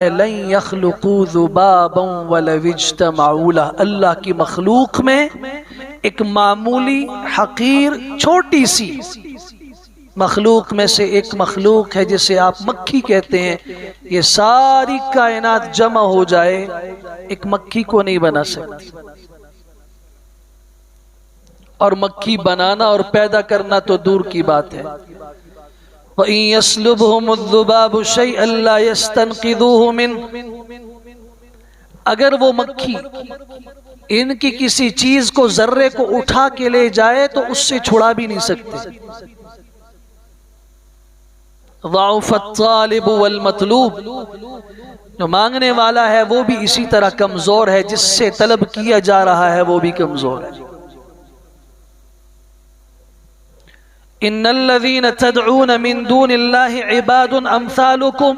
लन यख्लुकू ज़ुबाबन वलव इज्तमऊ लह। अल्लाह की मखलूक में एक मामूली हकीर छोटी सी मखलूक में से एक मखलूक है जिसे आप मक्खी कहते हैं, ये सारी कायनात जमा हो जाए एक मक्खी को नहीं बना सकती। और मक्खी बनाना और पैदा करना तो दूर की बात है। वइन यस्लुबहुमुज़्ज़ुबाबु शयअन ला यस्तनक़िज़ूहु मिन, अगर वो मक्खी इनकी किसी चीज को, जर्रे को उठा के ले जाए तो उससे छुड़ा भी नहीं सकते। ज़अफ़त तालिब वल मतलूब, जो मांगने वाला है वो भी इसी तरह कमजोर है, जिससे तलब किया जा रहा है वो भी कमजोर है। इन्नल्लज़ीना तदऊन मिन दूनिल्लाहि इबादुन अम्सालुकुम,